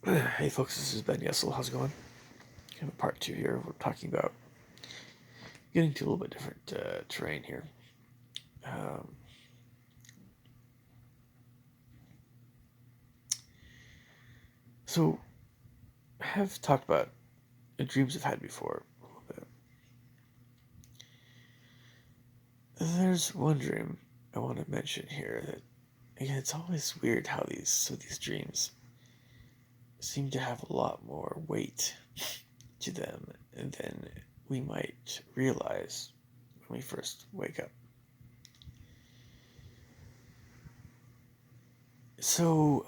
Hey folks, this is Ben Yessel. How's it going? Kind of part two here. We're talking about getting to a little bit different terrain here. Um, so, I have talked about dreams I've had before a little bit. There's one dream I want to mention here that, again, it's always weird how these dreams seem to have a lot more weight to them than we might realize when we first wake up. So,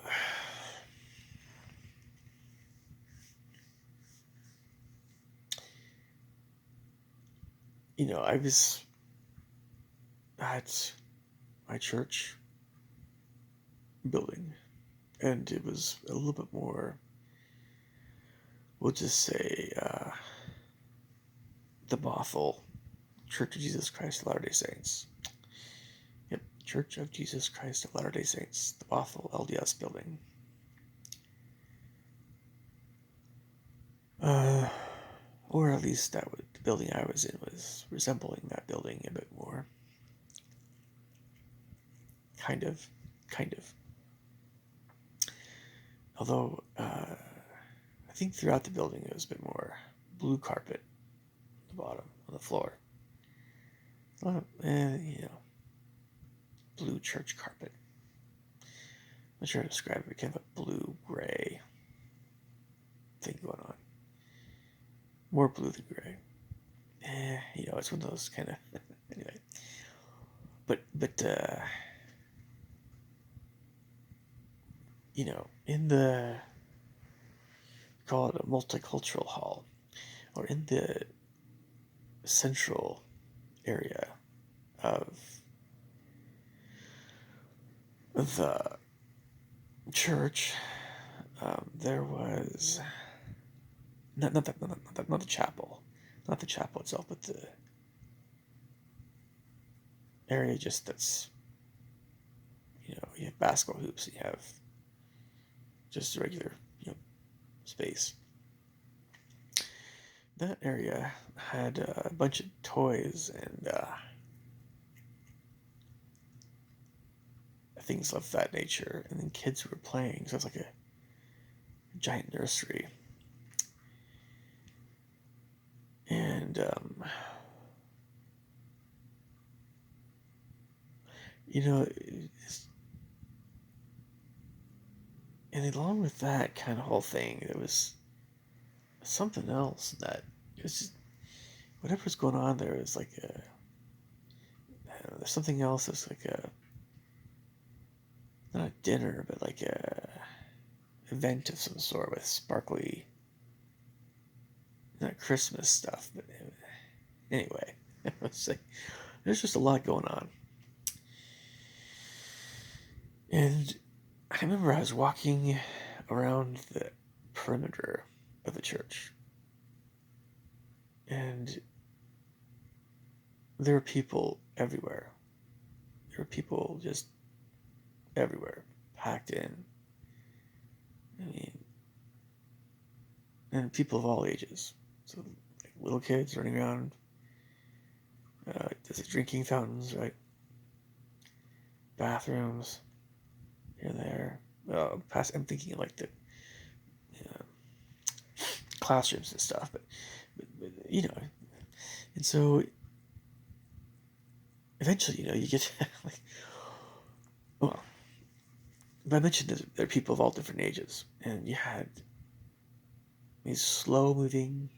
I was at my church building, and it was a little bit more, we'll just say, the Bothell Church of Jesus Christ of Latter-day Saints. Yep, Church of Jesus Christ of Latter-day Saints, the Bothell LDS building. Or at least the building I was in was resembling that building a bit more. Kind of. Although, I think throughout the building it was a bit more blue carpet at the bottom, on the floor. Blue church carpet. I'm not sure how to describe it, kind of a blue-gray thing going on. More blue than gray. It's one of those kind of... anyway. But in the... call it a multicultural hall, or in the central area of the church, there was not the chapel, not the chapel itself, but the area just that's, you have basketball hoops, you have just regular, space. That area had a bunch of toys and things of that nature, and then kids were playing, so it's like a giant nursery. And and along with that kind of whole thing, there was something else that it was just, whatever was going on there was like there's something else that's like not a dinner, but like a event of some sort with sparkly, not Christmas stuff, but anyway, it's like, there's just a lot going on. And I remember I was walking around the perimeter of the church, and there were people everywhere. There were people just everywhere, packed in. I mean, and people of all ages. So, like, little kids running around. There's drinking fountains, right? Bathrooms here and there. I'm thinking of like the classrooms and stuff, but and so eventually, you get like, well, but I mentioned that there are people of all different ages, and you had these slow-moving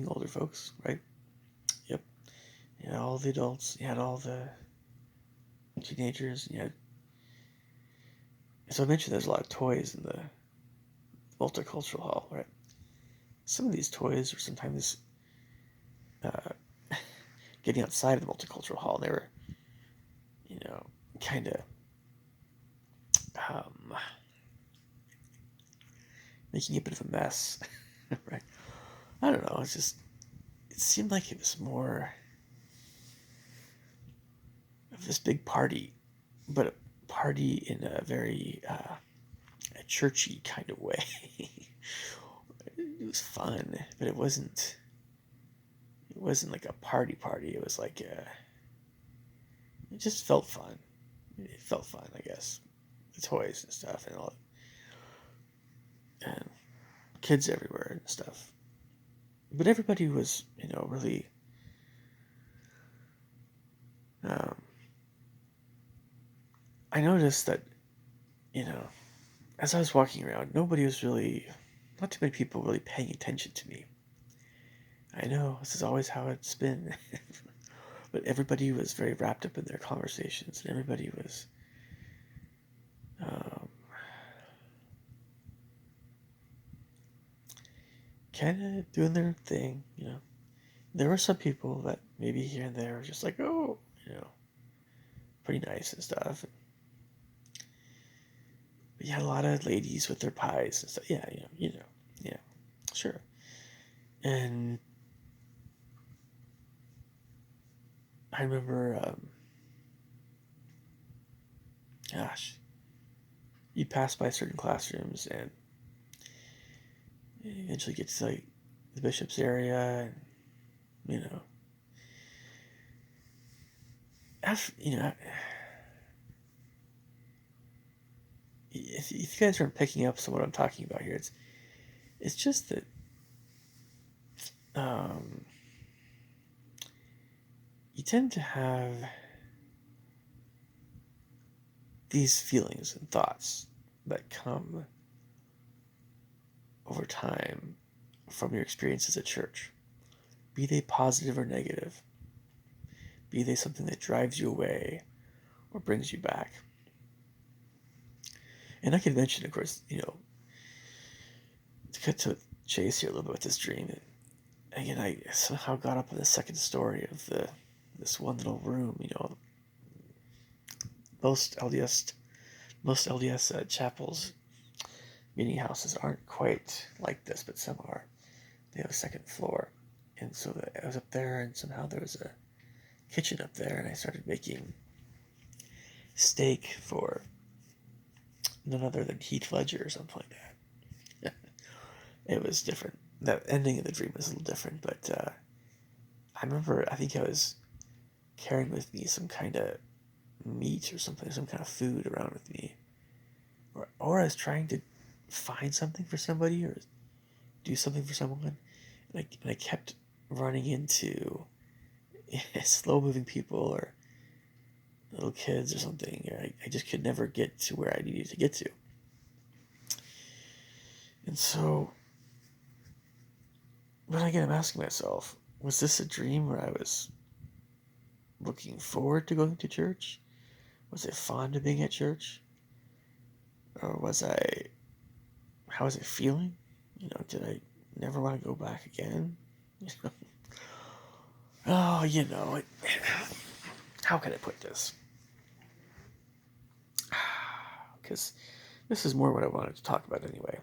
older folks, right? Yep. You had all the adults, you had all the teenagers, and you had... So I mentioned there's a lot of toys in the multicultural hall, right? Some of these toys were sometimes getting outside of the multicultural hall, and they were, kind of making a bit of a mess, right? I don't know, it seemed like it was more of this big party, but a party in a very churchy kind of way. It was fun, but it wasn't. It wasn't like a party party. It was like it just felt fun. It felt fun, I guess. The toys and stuff and all, and kids everywhere and stuff. But everybody was, really. Um, I noticed that, as I was walking around, nobody was really, not too many people really paying attention to me. I know this is always how it's been, but everybody was very wrapped up in their conversations, and everybody was um, kind of doing their thing. There were some people that maybe here and there were just like, oh, pretty nice and stuff. But you had a lot of ladies with their pies and stuff. Yeah, yeah, sure. And I remember, gosh, you pass by certain classrooms and you eventually get to like the bishop's area, and after, if you guys aren't picking up on what I'm talking about here, it's just that um, you tend to have these feelings and thoughts that come over time from your experiences at church, be they positive or negative, be they something that drives you away or brings you back. And I could mention, of course, to cut to chase here a little bit with this dream. And again, I somehow got up in the second story of this one little room. Most LDS chapels, meeting houses aren't quite like this, but some are. They have a second floor, and so I was up there, and somehow there was a kitchen up there, and I started making steak for none other than Heath Ledger or something like that. It was different. That ending of the dream was a little different, but I remember, I think I was carrying with me some kind of meat or something, some kind of food around with me, or I was trying to find something for somebody or do something for someone, and I kept running into slow moving people or little kids or something. I just could never get to where I needed to get to. And so, but again, I'm asking myself, was this a dream where I was looking forward to going to church? Was I fond of being at church? Or how was I feeling? Did I never want to go back again? Oh, how can I put this? Because this is more what I wanted to talk about anyway.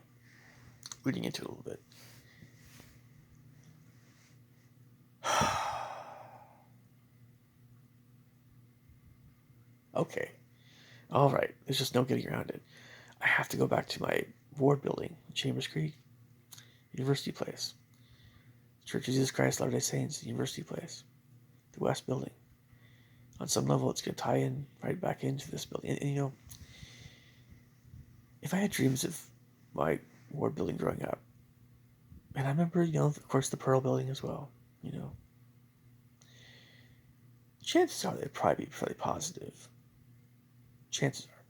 Reading into it a little bit. Okay. All right. There's just no getting around it. I have to go back to my ward building, Chambers Creek, University Place. Church of Jesus Christ Latter-day Saints, University Place. The West Building. On some level, it's going to tie in right back into this building. And if I had dreams of my ward building growing up, and I remember, of course, the Pearl Building as well, chances are they'd probably be fairly positive. Chances are.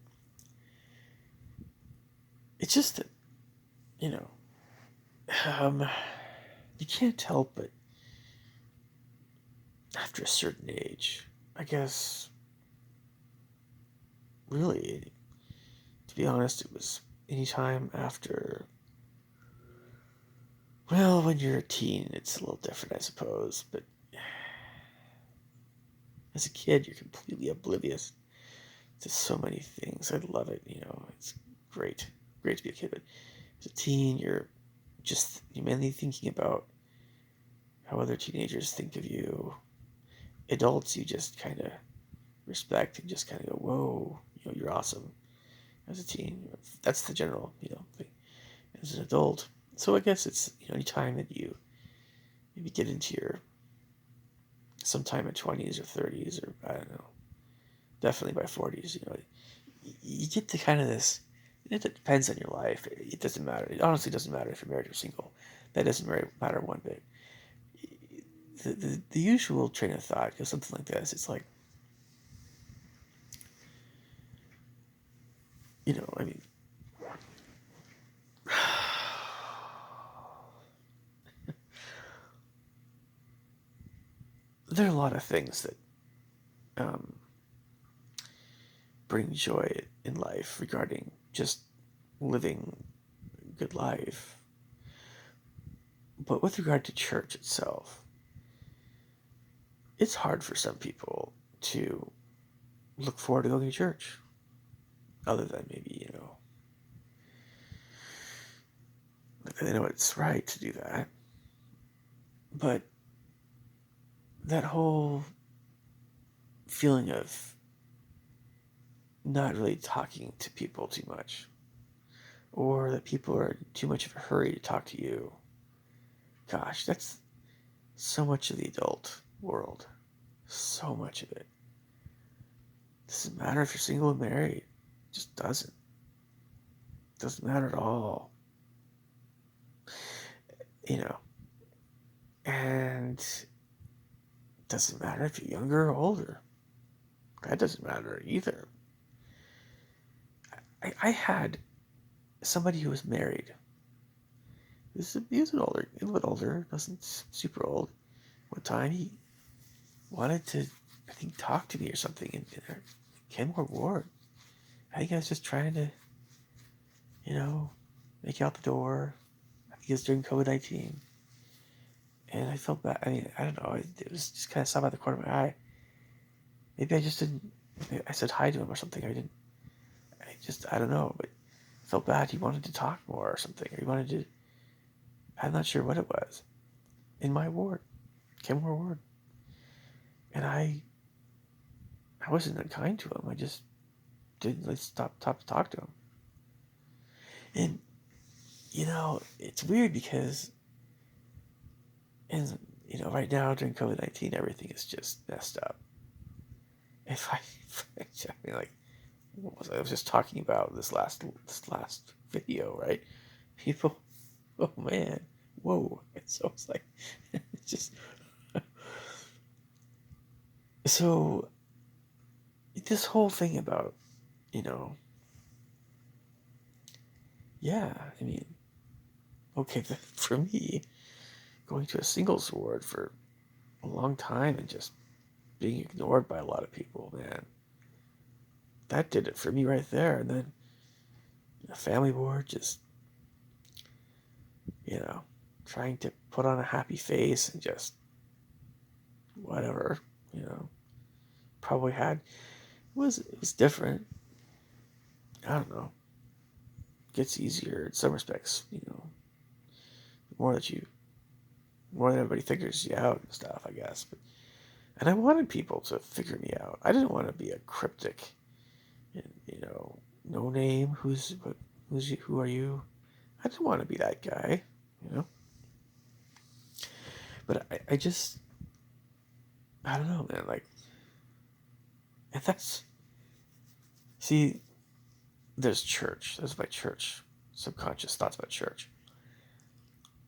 It's just that, you can't help but, after a certain age, I guess, really, to be honest, it was any time after, well, when you're a teen, it's a little different, I suppose, but as a kid, you're completely oblivious to so many things. I love it, it's great to be a kid, but as a teen, you're mainly thinking about how other teenagers think of you. Adults, you just kind of respect and just kind of go, whoa, you're awesome. as a teen. That's the general, thing. As an adult, so I guess it's any time that you maybe get into your sometime in 20s or 30s or I don't know, definitely by 40s, you get to kind of this. It depends on your life. It doesn't matter. It honestly doesn't matter if you're married or single. That doesn't really matter one bit. The usual train of thought goes something like this. It's like, I mean, there are a lot of things that um, bring joy in life regarding just living a good life. But with regard to church itself, it's hard for some people to look forward to going to church, other than maybe, they know it's right to do that. But that whole feeling of not really talking to people too much, or that people are in too much of a hurry to talk to you, gosh, that's so much of the adult world. So much of it. Doesn't matter if you're single or married. It just doesn't. Doesn't matter at all. And it doesn't matter if you're younger or older. That doesn't matter either. I had somebody who was married. He was a little bit older, wasn't super old. One time he wanted to, I think, talk to me or something in Kenmore Ward. I think I was just trying to, make out the door. I think it was during COVID-19. And I felt bad. I mean, I don't know. It was just kind of saw by the corner of my eye. Maybe I just didn't. Maybe I said hi to him or something. I don't know. But I felt bad. He wanted to talk more or something. Or he wanted to. I'm not sure what it was. In my ward, Kenmore Ward. And I wasn't unkind to him. I just didn't stop to talk to him. And it's weird because, and right now during COVID-19, everything is just messed up. If I mean, like, what was I was just talking about this last video, right? People, oh man, whoa! So it's like, it's just so this whole thing about, yeah, I mean, okay, for me, going to a singles ward for a long time and just being ignored by a lot of people, man, that did it for me right there. And then a family ward, just, trying to put on a happy face and just whatever, probably had, it was different. I don't know. It gets easier in some respects, the more that everybody figures you out and stuff, I guess. And I wanted people to figure me out. I didn't want to be a cryptic, no name. Who are you? I didn't want to be that guy, But I just, I don't know, man. Like, and see, there's church. There's my church, subconscious thoughts about church.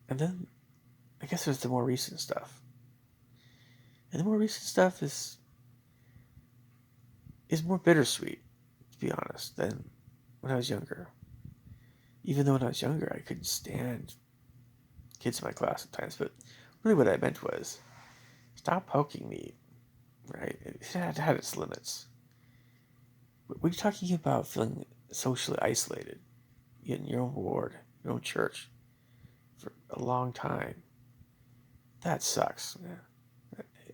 And then, I guess there's the more recent stuff. And the more recent stuff is more bittersweet, to be honest, than when I was younger. Even though when I was younger, I couldn't stand kids in my class at times. But really what I meant was, stop poking me, right? It had its limits. We're talking about feeling socially isolated in your own ward, your own church, for a long time. That sucks, man.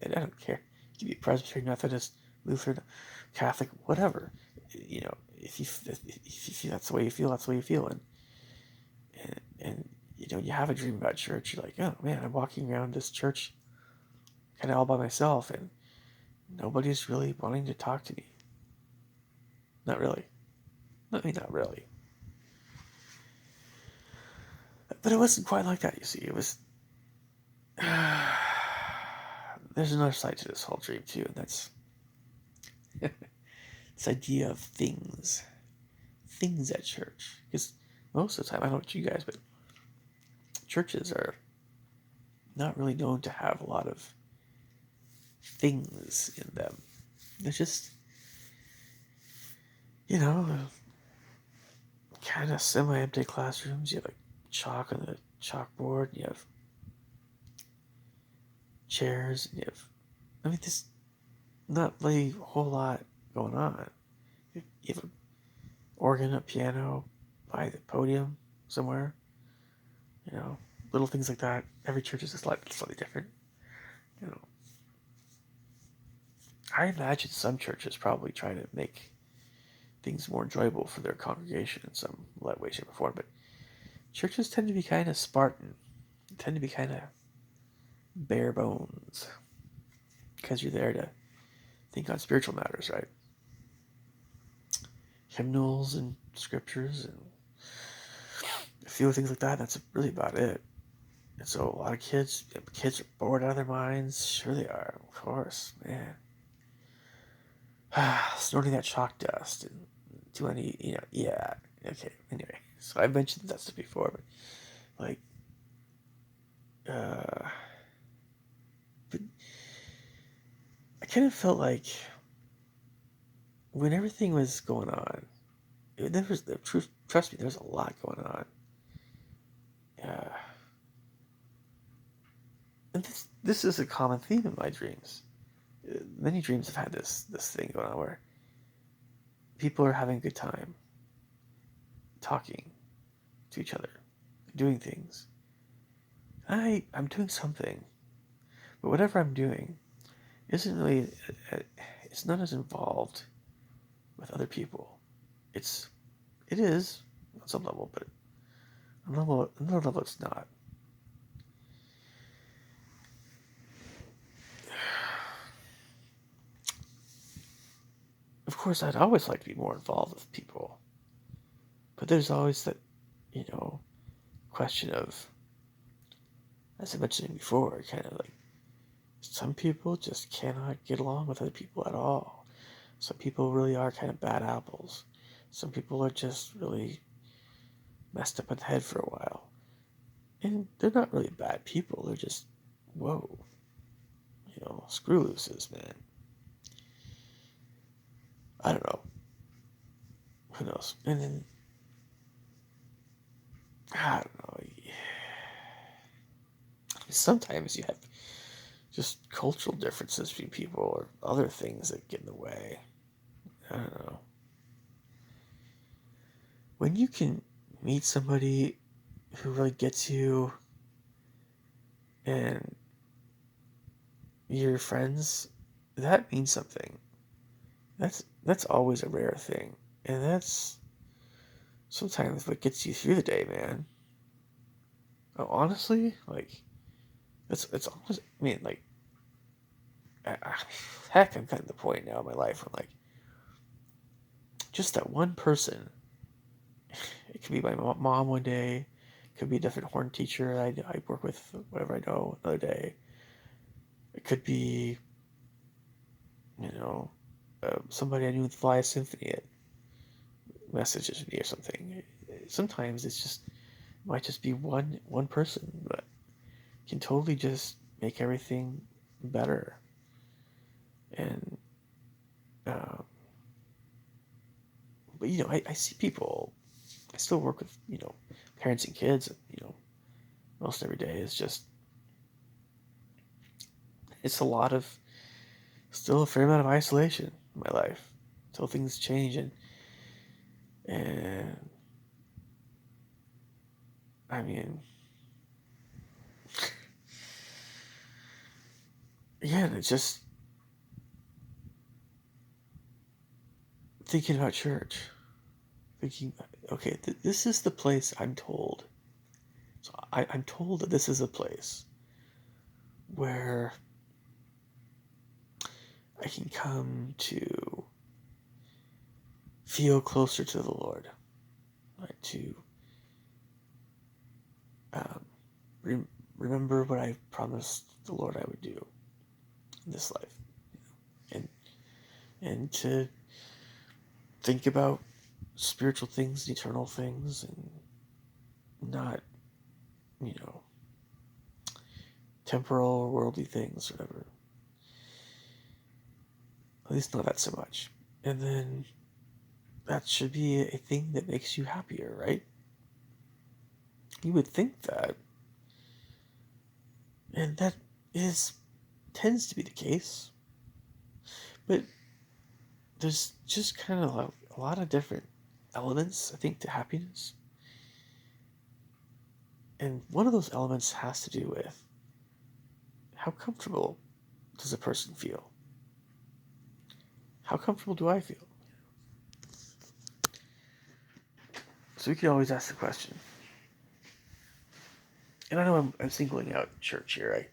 I don't care. You can be Presbyterian, Methodist, Lutheran, Catholic, whatever. If you feel that's the way you feel, that's the way you feel. And you have a dream about church. You're like, oh man, I'm walking around this church kind of all by myself, and nobody's really wanting to talk to me. Not really. I mean, not really. But it wasn't quite like that, you see. It was... There's another side to this whole dream, too, and that's this idea of things. Things at church. Because most of the time, I don't know about you guys, but churches are not really known to have a lot of things in them. They're just, you know, kind of semi-empty classrooms. You have like chalk on the chalkboard. You have chairs. And you have, I mean, there's not really a whole lot going on. You have an organ, a piano by the podium somewhere. You know, little things like that. Every church is slightly different. You know, I imagine some churches probably try to make things more enjoyable for their congregation in some way, shape, or form. But churches tend to be kind of Spartan. They tend to be kind of bare bones because you're there to think on spiritual matters, right? Hymnals and scriptures and a few things like that. That's really about it. And so a lot of kids are bored out of their minds. Sure they are, of course, man. Snorting that chalk dust and do any, yeah. Okay, anyway. So I mentioned that stuff before, but like, but I kind of felt like when everything was going on, trust me, there's a lot going on. And this is a common theme in my dreams. Many dreams have had this thing going on where people are having a good time talking to each other, doing things. I'm doing something, but whatever I'm doing isn't really, it's not as involved with other people. It is on some level, but on another level it's not. Of course, I'd always like to be more involved with people, but there's always that, question of, as I mentioned before, kind of like some people just cannot get along with other people at all. Some people really are kind of bad apples. Some people are just really messed up in the head for a while. And they're not really bad people. They're just, whoa, screw looses, man. I don't know. Who knows? And then, I don't know. Sometimes you have just cultural differences between people or other things that get in the way. I don't know. When you can meet somebody who really gets you and you're friends, that means something. That's always a rare thing. And that's sometimes what gets you through the day, man. Honestly, like, it's almost, I mean, like, heck, I'm kind of the point now in my life where, like, just that one person, it could be my mom one day, it could be a different horn teacher I work with, whatever I know, another day. It could be, somebody I knew would fly a symphony at messages me or something. Sometimes might just be one person, but can totally just make everything better. And but I see people. I still work with parents and kids. Most every day is just it's still a fair amount of isolation in my life until things change and I mean. Yeah, and it's just thinking about church. Thinking, okay, this is the place I'm told. So I'm told that this is a place where I can come to feel closer to the Lord, right? To um, remember what I promised the Lord I would do in this life, and to think about spiritual things, eternal things, and not, you know, temporal or worldly things, whatever. At least not that so much. And then that should be a thing that makes you happier, right? You would think that. And that tends to be the case. But there's just kind of a lot of different elements, I think, to happiness. And one of those elements has to do with how comfortable does a person feel? How comfortable do I feel? So we can always ask the question. And I know I'm singling out church here. I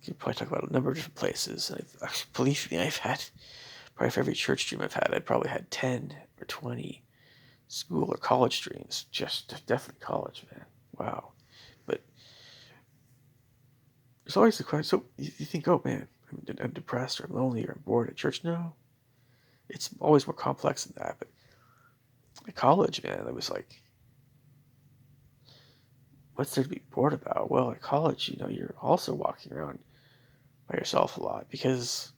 could probably talk about a number of different places. Believe me, I've had, probably for every church dream I've had, I've probably had 10 or 20 school or college dreams. Just definitely college, man. Wow. But there's always the question. So you think, oh man, I'm depressed or I'm lonely or I'm bored at church. No, it's always more complex than that. But at college, man, it was like, what's there to be bored about? Well, at college, you're also walking around by yourself a lot because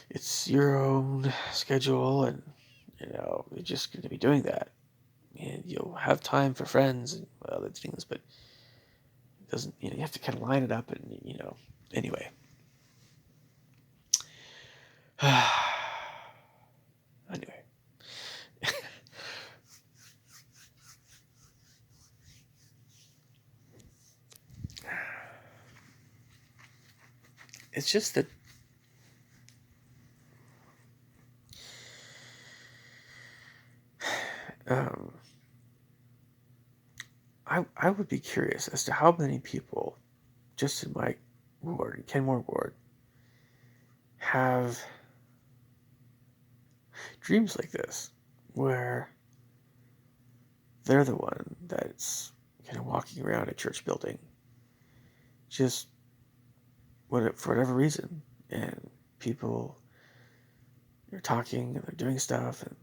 it's your own schedule, and you're just going to be doing that, and you'll have time for friends and other things, but it doesn't. You have to kind of line it up, and anyway. Anyway. It's just that I would be curious as to how many people just in my ward, in Kenmore ward, have dreams like this, where they're the one that's kind of walking around a church building, just for whatever reason, and people are talking and they're doing stuff, and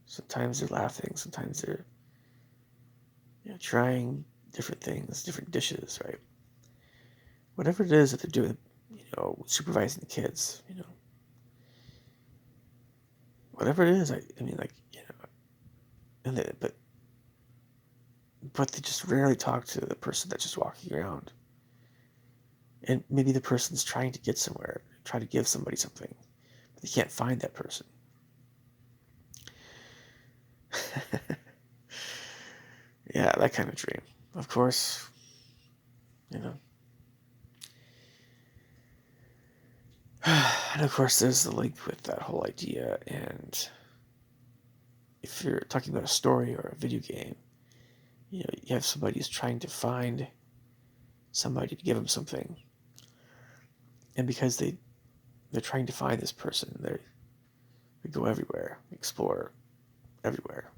sometimes they're laughing, sometimes they're trying different things, different dishes, right? Whatever it is that they're doing, supervising the kids, whatever it is, I mean, like, and but they just rarely talk to the person that's just walking around. And maybe the person's trying to get somewhere, try to give somebody something, but they can't find that person. Yeah, that kind of dream. Of course, and of course there's the link with that whole idea, and if you're talking about a story or a video game, you have somebody who's trying to find somebody to give them something, and because they're trying to find this person, they go everywhere, explore everywhere,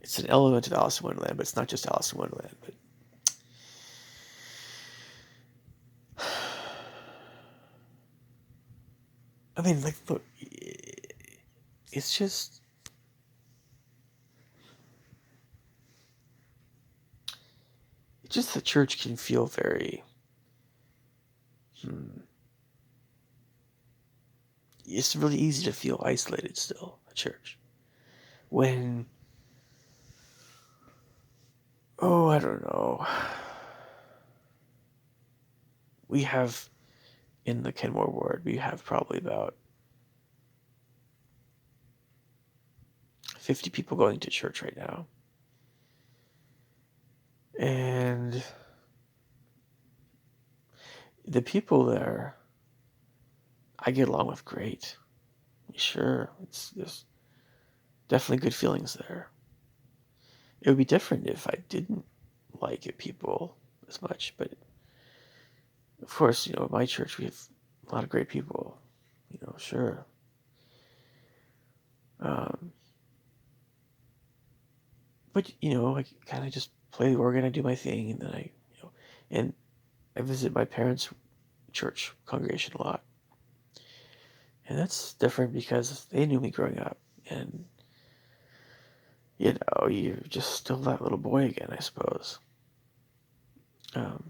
It's an element of Alice in Wonderland, but it's not just Alice in Wonderland. But I mean, like, look, it's just the church can feel very it's really easy to feel isolated still at church when, I don't know, we have in the Kenmore ward, we have probably about 50 people going to church right now, and the people there I get along with great. Sure, there's definitely good feelings there. It would be different if I didn't like people as much, but Of course, at my church we have a lot of great people. Sure. Um, but I kind of just play the organ, I do my thing, and then and I visit my parents' church congregation a lot, and that's different because they knew me growing up, and you're just still that little boy again, I suppose. Um,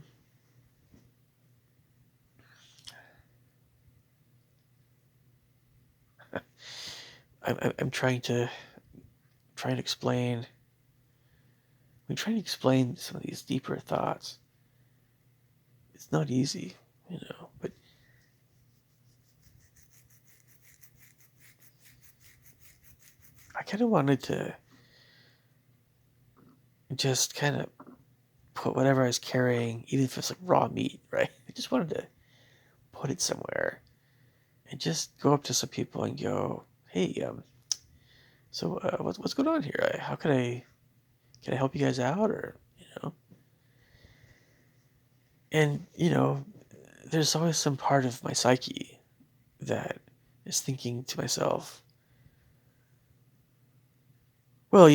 I'm trying to explain. I'm trying to explain some of these deeper thoughts. It's not easy, but I kind of wanted to just kind of put whatever I was carrying, even if it's like raw meat, right? I just wanted to put it somewhere and just go up to some people and go, "Hey, so what's going on here? How can I help you guys out?" Or and there's always some part of my psyche that is thinking to myself, well,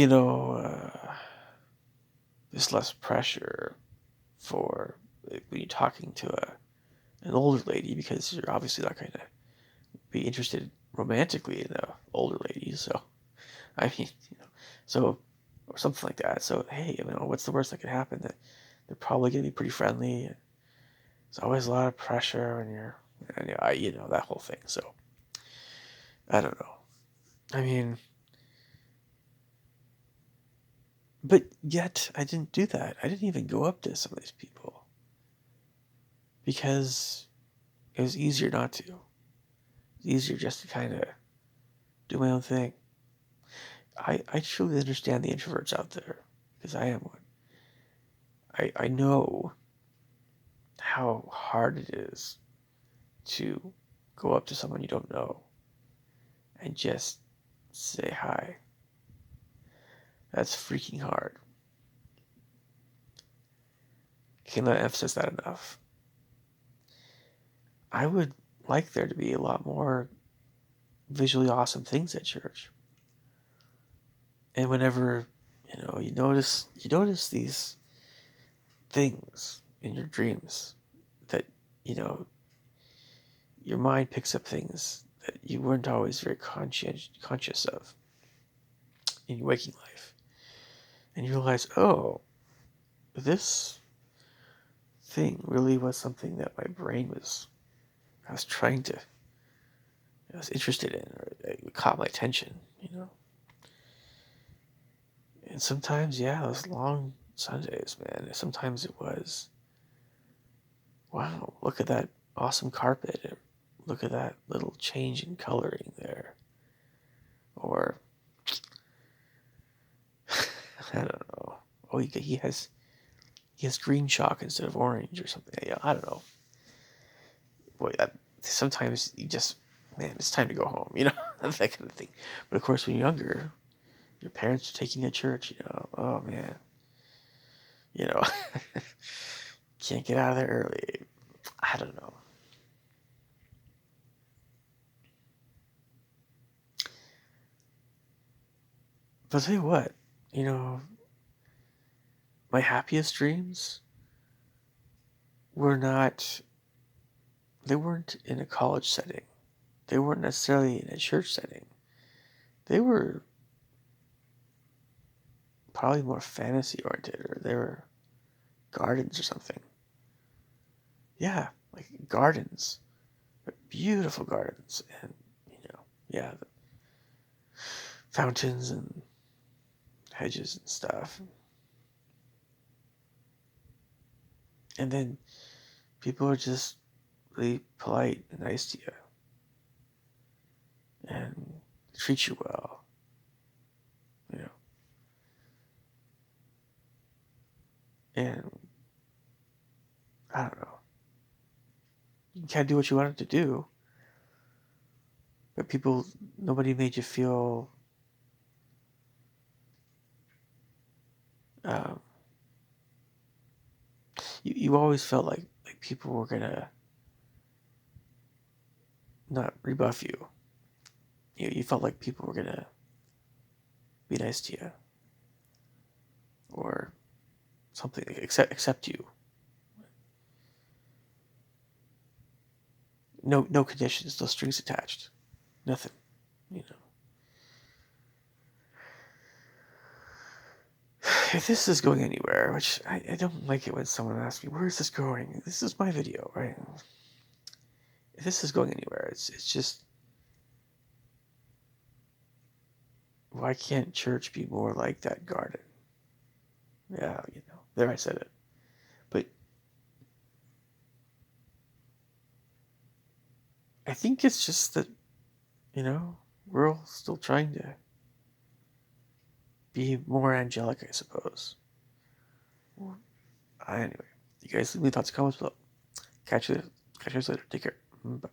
there's less pressure for when you're talking to an older lady because you're obviously not going to be interested romantically in an older lady. So, I mean, so, or something like that. So, hey, what's the worst that could happen? That they're probably going to be pretty friendly. There's always a lot of pressure when and that whole thing. So, I don't know. I mean, but yet I didn't do that. I didn't even go up to some of these people because it was easier not to. It's easier just to kind of do my own thing. I truly understand the introverts out there because I am one. I know how hard it is to go up to someone you don't know and just say hi. That's freaking hard. Cannot emphasize that enough. I would like there to be a lot more visually awesome things at church. And whenever, you notice these things in your dreams that, you know, your mind picks up things that you weren't always very conscious of in your waking life. And you realize, oh, this thing really was something that my brain I was trying to, I was interested in, or it caught my attention. And sometimes, yeah, those long Sundays, man, sometimes it was, wow, look at that awesome carpet. Look at that little change in coloring there. Or, I don't know. Oh, he has green chalk instead of orange or something. Yeah, I don't know. Boy, sometimes you just, man, it's time to go home, that kind of thing. But of course, when you're younger, your parents are taking you to church, oh man, you know, can't get out of there early. I don't know. But I'll tell you what, you know, my happiest dreams were not, they weren't in a college setting. They weren't necessarily in a church setting. They were probably more fantasy oriented, or they were gardens or something. Yeah, like gardens, beautiful gardens, and yeah, the fountains and hedges and stuff. And then people are just really polite and nice to you and treat you well, you know. And I don't know. You can't do what you wanted to do, but nobody made you feel um, you always felt like like people were gonna not rebuff you. You felt like people were gonna be nice to you or something, like accept you. No conditions, no strings attached, nothing. You know, if this is going anywhere, which I don't like it when someone asks me, where is this going? This is my video, right? If this is going anywhere, it's just, why can't church be more like that garden? Yeah, there I said it. But I think it's just that, we're all still trying to be more angelic, I suppose. Anyway, you guys leave me thoughts and comments below. Catch you later. Take care. Bye.